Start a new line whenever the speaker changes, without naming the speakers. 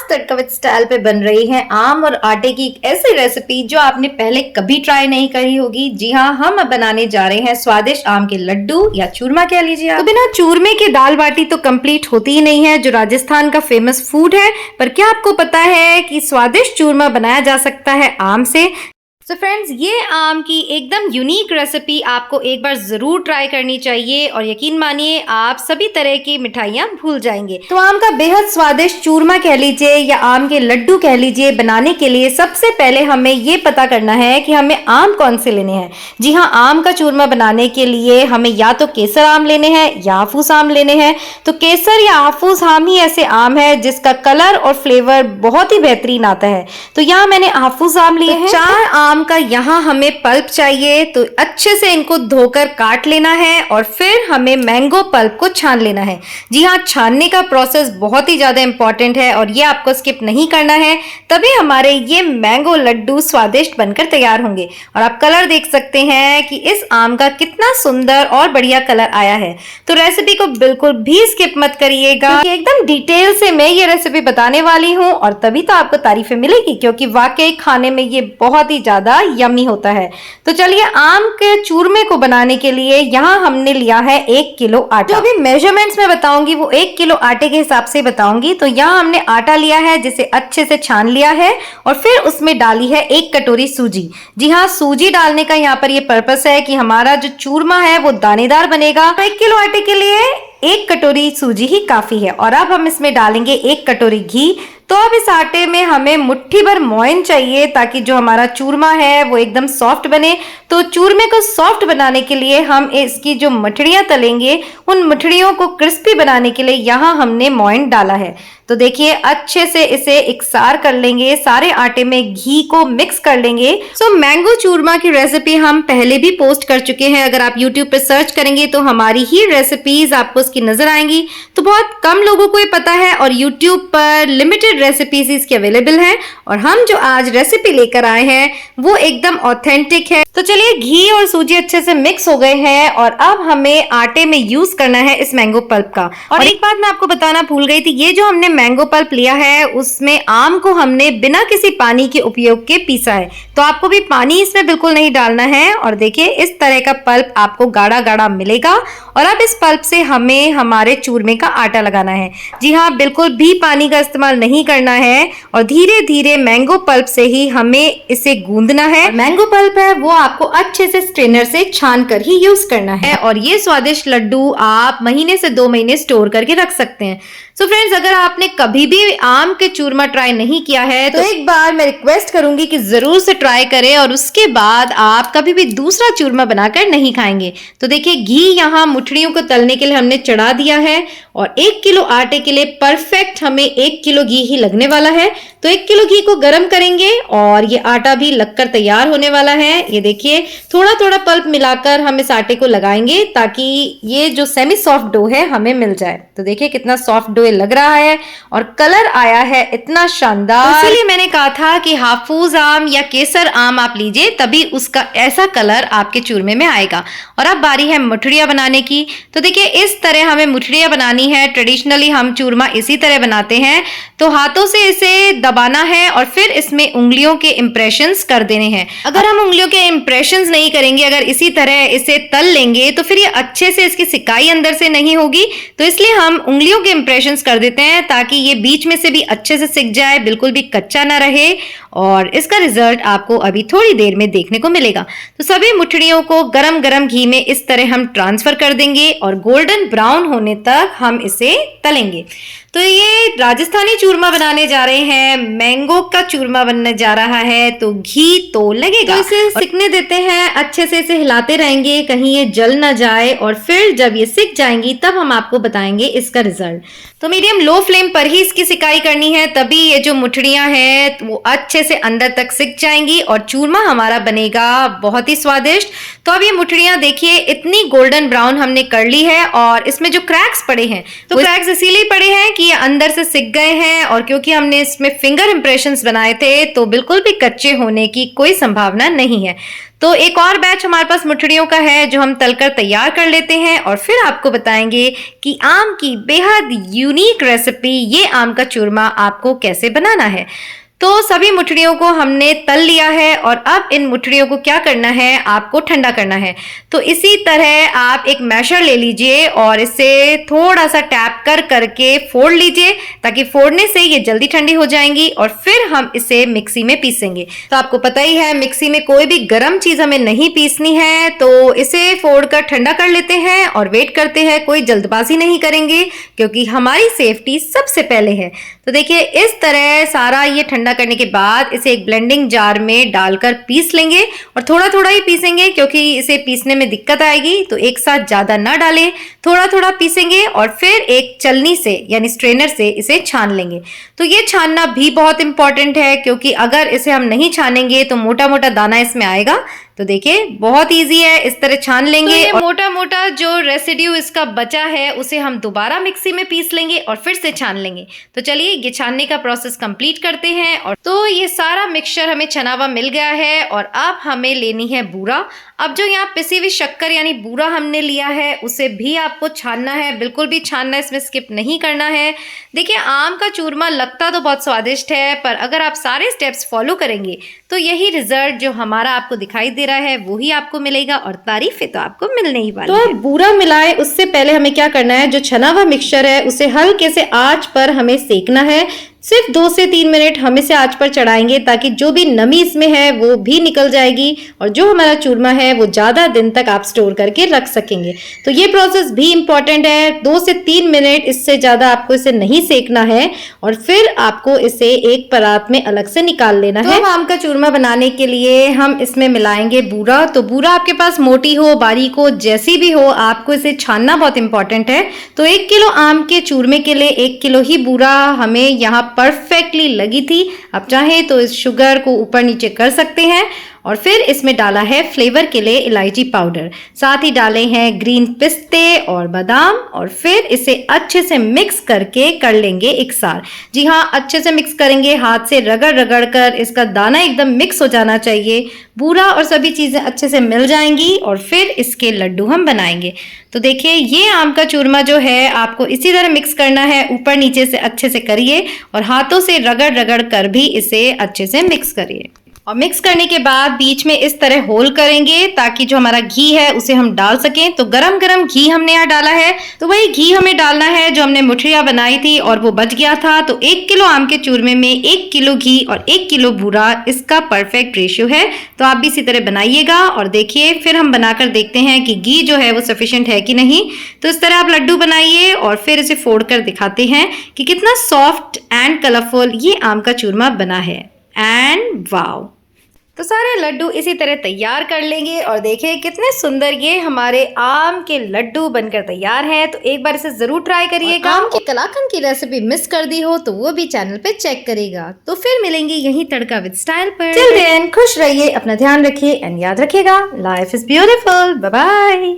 Tadka with style पे बन रही है आम और आटे की एक ऐसी रेसिपी जो आपने पहले कभी ट्राई नहीं करी होगी। जी हाँ, हम अब बनाने जा रहे हैं स्वादिष्ट आम के लड्डू या चूरमा कह लीजिए आप। तो बिना चूरमे के दाल बाटी तो कंप्लीट होती ही नहीं है, जो राजस्थान का फेमस फूड है। पर क्या आपको पता है कि स्वादिष्ट चूरमा बनाया जा सकता है आम से? तो फ्रेंड्स, ये आम की एकदम यूनिक रेसिपी आपको एक बार जरूर ट्राई करनी चाहिए और यकीन मानिए आप सभी तरह की मिठाइयाँ भूल जाएंगे। तो आम का बेहद स्वादिष्ट चूरमा कह लीजिए या आम के लड्डू कह लीजिए, बनाने के लिए सबसे पहले हमें ये पता करना है कि हमें आम कौन से लेने हैं। जी हाँ, आम का चूरमा बनाने के लिए हमें या तो केसर आम लेने हैं या हाफूस आम लेने हैं। तो केसर या हाफूस आम ही ऐसे आम है जिसका कलर और फ्लेवर बहुत ही बेहतरीन आता है। तो यहाँ मैंने हाफूस आम लिए हैं। 4 आम का यहाँ हमें पल्प चाहिए, तो अच्छे से इनको धोकर काट लेना है और फिर हमें मैंगो पल्प को छान लेना है। जी हाँ, छानने का प्रोसेस बहुत ही ज्यादा इंपॉर्टेंट है और ये आपको स्किप नहीं करना है, तभी हमारे ये मैंगो लड्डू स्वादिष्ट बनकर तैयार होंगे। और आप कलर देख सकते हैं कि इस आम का कितना सुंदर और बढ़िया कलर आया है। तो रेसिपी को बिल्कुल भी स्किप मत करिएगा, क्योंकि एकदम डिटेल से मैं ये रेसिपी बताने वाली हूँ और तभी तो आपको तारीफें मिलेगी, क्योंकि वाकई खाने में ये बहुत ही ज्यादा यम्मी होता है। तो चलिए, आम के चूरमे को बनाने के लिए यहाँ हमने लिया है 1 किलो आटा। जो भी मेजरमेंट्स में बताऊंगी वो 1 किलो आटे के हिसाब से बताऊंगी। तो यहाँ हमने आटा लिया है, जिसे अच्छे से छान लिया है और फिर उसमें डाली है 1 कटोरी सूजी। जी हाँ, सूजी डालने का यहाँ पर ये पर्पस है कि हमारा जो चूरमा है वो दानेदार बनेगा। तो 1 किलो आटे के लिए 1 कटोरी सूजी ही काफी है। और अब हम इसमें डालेंगे 1 कटोरी घी। तो अब इस आटे में हमें मुट्ठी भर मोइन चाहिए, ताकि जो हमारा चूरमा है वो एकदम सॉफ्ट बने। तो चूरमे को सॉफ्ट बनाने के लिए हम इसकी जो मठड़ियां तलेंगे, उन मठड़ियों को क्रिस्पी बनाने के लिए यहाँ हमने मोइन डाला है। तो देखिए, अच्छे से इसे इकसार कर लेंगे, सारे आटे में घी को मिक्स कर लेंगे। सो मैंगो चूरमा की रेसिपी हम पहले भी पोस्ट कर चुके हैं। अगर आप YouTube पे सर्च करेंगे तो हमारी ही रेसिपीज आपको उसकी नजर आएंगी। तो बहुत कम लोगों को ये पता है और YouTube पर लिमिटेड रेसिपीज इसकी अवेलेबल हैं। और हम जो आज रेसिपी लेकर आए हैं वो एकदम ऑथेंटिक है। तो चलिए, घी और सूजी अच्छे से मिक्स हो गए हैं और अब हमें आटे में यूज करना है इस मैंगो पल्प का। और एक बात मैं आपको बताना भूल गई थी, ये जो हमने मैंगो पल्प लिया है उसमें आम को हमने बिना किसी पानी के उपयोग के पीसा है। तो आपको भी पानी इसमें बिल्कुल नहीं डालना है। और देखिए, इस तरह का पल्प आपको गाढ़ा गाढ़ा मिलेगा। और अब इस पल्प से हमें हमारे चूरमे का आटा लगाना है। जी हाँ, बिल्कुल भी पानी का इस्तेमाल नहीं करना है और धीरे धीरे मैंगो पल्प से ही हमें इसे गूंदना है। मैंगो पल्प है वो आपको अच्छे से स्ट्रेनर से छान कर ही यूज करना है। और ये स्वादिष्ट लड्डू आप महीने से 2 महीने स्टोर करके रख सकते हैं। तो फ्रेंड्स, अगर आपने कभी भी आम के चूरमा ट्राई नहीं किया है तो एक बार मैं रिक्वेस्ट करूंगी कि जरूर से ट्राई करें और उसके बाद आप कभी भी दूसरा चूरमा बनाकर नहीं खाएंगे। तो देखिए, घी यहाँ मुठड़ियों को तलने के लिए हमने चढ़ा दिया है और 1 किलो आटे के लिए परफेक्ट हमें 1 किलो घी ही लगने वाला है। तो 1 किलो घी को गर्म करेंगे और ये आटा भी लगकर तैयार होने वाला है। ये देखिए, थोड़ा थोड़ा पल्प मिलाकर हम इस आटे को लगाएंगे ताकि ये जो सेमी सॉफ्ट डो है हमें मिल जाए। तो देखिए, कितना सॉफ्ट डो लग रहा है और कलर आया है इतना शानदार। तो इसीलिए मैंने कहा था कि हाफूज आम या केसर आम आप लीजिए, तभी उसका ऐसा कलर आपके चूरमे में आएगा। और अब बारी है मुठड़ियां बनाने की। तो देखिए, इस तरह हमें मुठड़ियां बनानी है। ट्रेडिशनली हम चूरमा इसी तरह बनाते हैं। तो हाथों से इसे दबाना है और फिर इसमें उंगलियों के इंप्रेशंस कर देने हैं। अगर हम उंगलियों के इंप्रेशंस नहीं करेंगे, अगर इसी तरह इसे तल लेंगे तो फिर ये अच्छे से इसकी सिकाई अंदर से नहीं होगी। तो इसलिए हम उंगलियों के इंप्रेशंस कर देते हैं ताकि ये बीच में से भी अच्छे से सिक जाए, बिल्कुल भी कच्चा ना रहे। और इसका रिजल्ट आपको अभी थोड़ी देर में देखने को मिलेगा। तो सभी मुठड़ियों को गरम गरम घी में इस तरह हम ट्रांसफर कर देंगे और गोल्डन ब्राउन होने तक हम इसे तलेंगे। तो ये राजस्थानी चूरमा बनाने जा रहे हैं, मैंगो का चूरमा बनने जा रहा है, तो घी तो लगेगा। तो इसे सिकने देते हैं, अच्छे से इसे हिलाते रहेंगे कहीं ये जल ना जाए। और फिर जब ये सिक जाएंगी तब हम आपको बताएंगे इसका रिजल्ट। तो मीडियम लो फ्लेम पर ही इसकी सिकाई करनी है, तभी ये जो मुठड़ियां हैं वो अच्छे से अंदर तक सिक जाएंगी और चूरमा हमारा बनेगा बहुत ही स्वादिष्ट। तो अब ये मुठड़ियां देखिए इतनी गोल्डन ब्राउन हमने कर ली है और इसमें जो क्रैक्स पड़े हैं, तो क्रैक्स इसीलिए पड़े हैं कि ये अंदर से सिक गए हैं, और क्योंकि हमने इसमें फिंगर इंप्रेशंस बनाए थे तो बिल्कुल भी कच्चे होने की कोई संभावना नहीं है। तो एक और बैच हमारे पास मुठड़ियों का है जो हम तलकर तैयार कर लेते हैं और फिर आपको बताएंगे कि आम की बेहद यूनिक रेसिपी, ये आम का चूरमा आपको कैसे बनाना है। तो सभी मुठड़ियों को हमने तल लिया है और अब इन मुठड़ियों को क्या करना है, आपको ठंडा करना है। तो इसी तरह आप एक मैशर ले लीजिए और इसे थोड़ा सा टैप कर करके फोड़ लीजिए, ताकि फोड़ने से ये जल्दी ठंडी हो जाएंगी और फिर हम इसे मिक्सी में पीसेंगे। तो आपको पता ही है मिक्सी में कोई भी गर्म चीज हमें नहीं पीसनी है, तो इसे फोड़कर ठंडा कर लेते हैं और वेट करते हैं। कोई जल्दबाजी नहीं करेंगे क्योंकि हमारी सेफ्टी सबसे पहले है। तो देखिए इस तरह सारा ये ठंडा करने के बाद इसे एक ब्लेंडिंग जार में डालकर पीस लेंगे, और थोड़ा थोड़ा ही पीसेंगे क्योंकि इसे पीसने में दिक्कत आएगी। तो एक साथ ज्यादा ना डालें, थोड़ा थोड़ा पीसेंगे और फिर एक चलनी से यानी स्ट्रेनर से इसे छान लेंगे। तो ये छानना भी बहुत इंपॉर्टेंट है क्योंकि अगर इसे हम नहीं छानेंगे तो मोटा मोटा दाना इसमें आएगा। तो देखिए बहुत इजी है, इस तरह छान लेंगे। तो ये मोटा मोटा जो रेसिड्यू इसका बचा है उसे हम दोबारा मिक्सी में पीस लेंगे और फिर से छान लेंगे। तो चलिए ये छानने का प्रोसेस कंप्लीट करते हैं। और तो ये सारा मिक्सचर हमें छना हुआ मिल गया है और अब हमें लेनी है बूरा। अब जो यहाँ पिसी हुई शक्कर यानी बूरा हमने लिया है उसे भी आपको छानना है, बिल्कुल भी छानना, इसमें स्किप नहीं करना है। देखिए आम का चूरमा लगता तो बहुत स्वादिष्ट है, पर अगर आप सारे स्टेप्स फॉलो करेंगे तो यही रिजल्ट जो हमारा आपको दिखाई दे रहा है वो ही आपको मिलेगा, और तारीफें तो आपको मिलने ही वाली है। तो बूरा मिलाए उससे पहले हमें क्या करना है, जो छना हुआ मिक्सचर है उसे हल्के से आंच पर हमें सेकना है। सिर्फ 2 से 3 मिनट हम इसे आंच पर चढ़ाएंगे ताकि जो भी नमी इसमें है वो भी निकल जाएगी और जो हमारा चूरमा है वो ज्यादा दिन तक आप स्टोर करके रख सकेंगे। तो ये प्रोसेस भी इंपॉर्टेंट है। 2 से 3 मिनट, इससे ज्यादा आपको इसे नहीं सेकना है और फिर आपको इसे एक परात में अलग से निकाल लेना है। आम का चूरमा बनाने के लिए हम इसमें मिलाएंगे बूरा। तो बूरा आपके पास मोटी हो, बारीक हो, जैसी भी हो, आपको इसे छानना बहुत इंपॉर्टेंट है। तो 1 किलो आम के चूरमे के लिए 1 किलो ही बूरा हमें यहाँ परफेक्टली लगी थी। आप चाहें तो इस शुगर को ऊपर नीचे कर सकते हैं। और फिर इसमें डाला है फ्लेवर के लिए इलायची पाउडर, साथ ही डाले हैं ग्रीन पिस्ते और बादाम, और फिर इसे अच्छे से मिक्स करके कर लेंगे एक साथ। जी हाँ, अच्छे से मिक्स करेंगे, हाथ से रगड़ रगड़ कर इसका दाना एकदम मिक्स हो जाना चाहिए। बूरा और सभी चीजें अच्छे से मिल जाएंगी और फिर इसके लड्डू हम बनाएंगे। तो देखिए ये आम का चूरमा जो है आपको इसी तरह मिक्स करना है, ऊपर नीचे से अच्छे से करिए और हाथों से रगड़ रगड़ कर भी इसे अच्छे से मिक्स करिए। और मिक्स करने के बाद बीच में इस तरह होल करेंगे ताकि जो हमारा घी है उसे हम डाल सकें। तो गरम गरम घी हमने यहाँ डाला है, तो वही घी हमें डालना है जो हमने मुठिया बनाई थी और वो बच गया था। तो 1 किलो आम के चूरमे में 1 किलो घी और 1 किलो बूरा, इसका परफेक्ट रेशियो है। तो आप भी इसी तरह बनाइएगा और देखिए फिर हम बनाकर देखते हैं कि घी जो है वो सफिशिएंट है कि नहीं। तो इस तरह आप लड्डू बनाइए और फिर इसे फोड़ कर दिखाते हैं कि कितना सॉफ्ट एंड कलरफुल ये आम का चूरमा बना है। एंड वाओ, तो सारे लड्डू इसी तरह तैयार कर लेंगे और देखिए कितने सुंदर ये हमारे आम के लड्डू बनकर तैयार हैं। तो एक बार इसे जरूर ट्राई करिएगा। आम के कलाकंद की रेसिपी मिस कर दी हो तो वो भी चैनल पे चेक करेगा। तो फिर मिलेंगे यही तड़का विद स्टाइल पर। टिल देन खुश रहिए, अपना ध्यान रखिए एंड याद रखिएगा, life is beautiful. Bye bye.